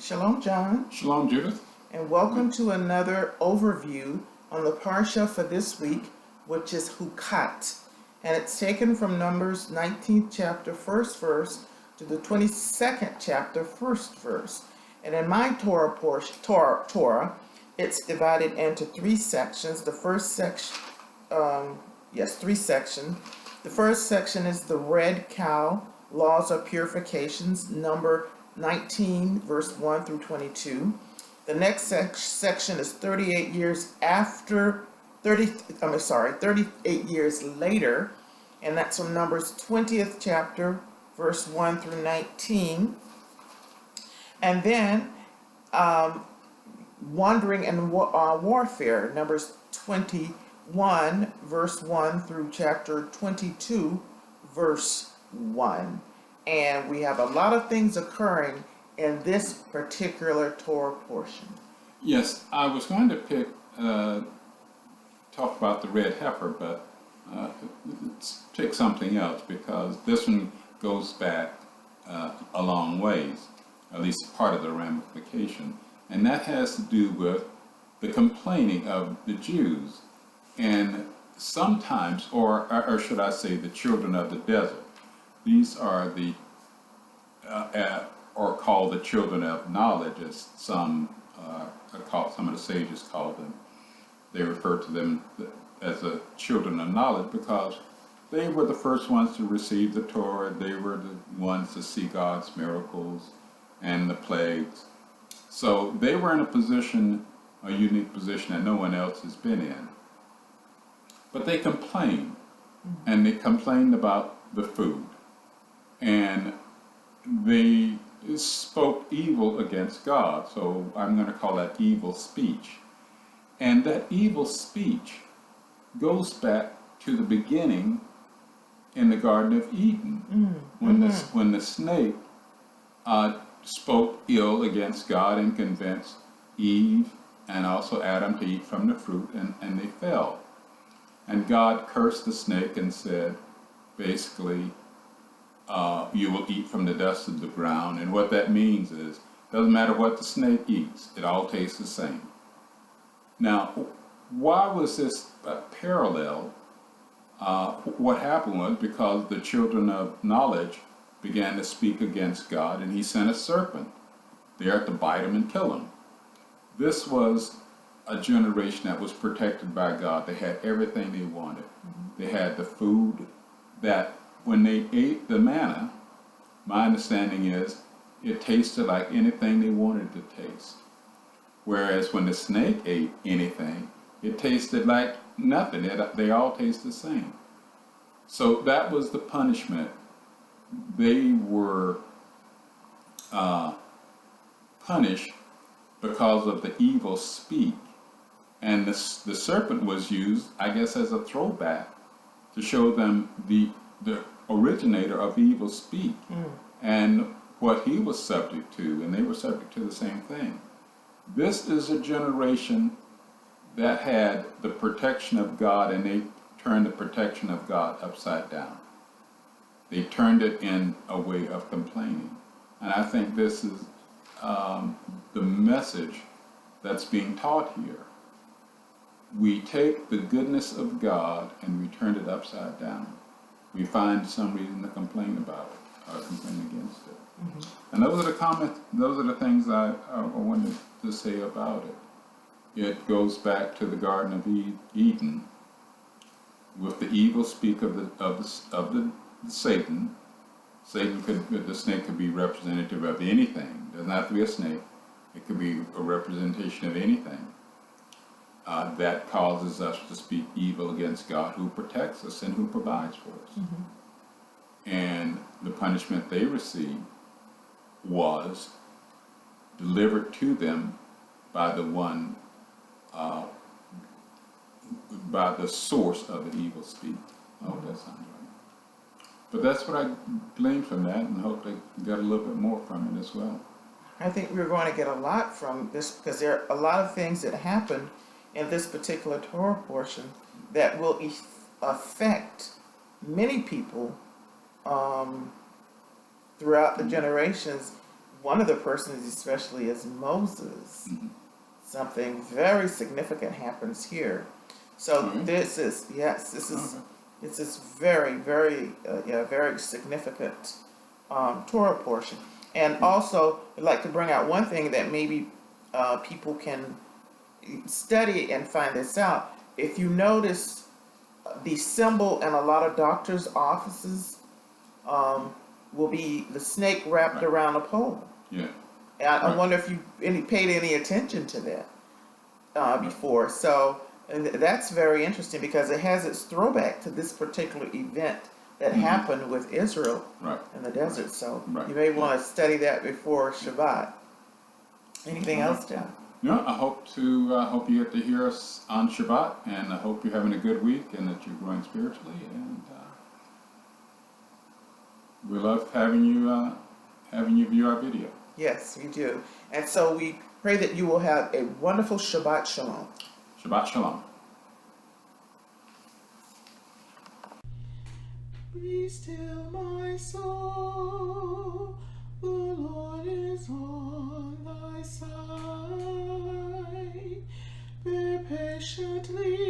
Shalom, John, Shalom, Judith. and welcome to another overview on the Parsha for this week, which is Chukat. And it's taken from Numbers 19th chapter, 1st verse, to the 22nd chapter, 1st verse. And in my Torah, it's divided into three sections. The first section, three sections. The first section is the red cow, laws of purifications, number 19, verse 1 through 22. The next section is 38 years after, 38 years later, and that's from Numbers 20th chapter, verse 1 through 19. And then wandering and warfare, Numbers 21, verse 1 through chapter 22, verse 1. And we have a lot of things occurring in this particular Torah portion. Yes, I was going to talk about the red heifer, but let's pick something else because this one goes back a long ways, at least part of the ramification. And that has to do with the complaining of the Jews. And sometimes, or should I say, the children of the desert. These are the, or called the children of knowledge, as some of the sages call them. They refer to them as the children of knowledge because they were the first ones to receive the Torah. They were the ones to see God's miracles and the plagues. So they were in a unique position that no one else has been in. But they complained, and they complained about the food. And they spoke evil against God, so I'm going to call that evil speech. And that evil speech goes back to the beginning in the Garden of Eden, when the snake spoke ill against God and convinced Eve and also Adam to eat from the fruit, and they fell. And God cursed the snake and said, basically, you will eat from the dust of the ground. And what that means is, doesn't matter what the snake eats, it all tastes the same. Now, why was this parallel? What happened was because the children of knowledge began to speak against God, and he sent a serpent there to bite him and kill him. This was a generation that was protected by God. They had everything they wanted. They had the food that when they ate the manna, my understanding is it tasted like anything they wanted to taste. Whereas when the snake ate anything, it tasted like nothing. They all taste the same. So that was the punishment. They were punished because of the evil speak. And the serpent was used, I guess, as a throwback to show them the originator of evil speak and what he was subject to, and they were subject to the same thing. This is a generation that had the protection of God, and they turned the protection of God upside down. They turned it in a way of complaining. And I think this is the message that's being taught here. We take the goodness of God and we turn it upside down. We find some reason to complain about it or complain against it. And those are the comments, those are the things I wanted to say about it. It goes back to the Garden of Eden with the evil speak of the Satan. The snake could be representative of anything. It doesn't have to be a snake. It could be a representation of anything that causes us to speak evil against God, who protects us and who provides for us. And the punishment they received was delivered to them by the one, by the source of the evil speak. I hope that sounds right. But that's what I gleaned from that, and hope they got a little bit more from it as well. I think we're going to get a lot from this because there are a lot of things that happen in this particular Torah portion that will affect many people throughout the generations one of the persons especially is Moses. Something very significant happens here. So this is, yes, this is very, very, very significant Torah portion. And also, I'd like to bring out one thing that maybe people can study and find this out. If you notice, the symbol in a lot of doctors' offices will be the snake wrapped around a pole. Yeah. And I wonder if you paid any attention to that before. So and that's very interesting because it has its throwback to this particular event that happened with Israel in the desert. So you may want to study that before Shabbat. Anything else, John? No, I hope you get to hear us on Shabbat, and I hope you're having a good week and that you're growing spiritually. And we love having you view our video. Yes, we do. And so we pray that you will have a wonderful Shabbat Shalom. Shabbat Shalom. Be still, my soul, the Lord is on thy side. Bear patiently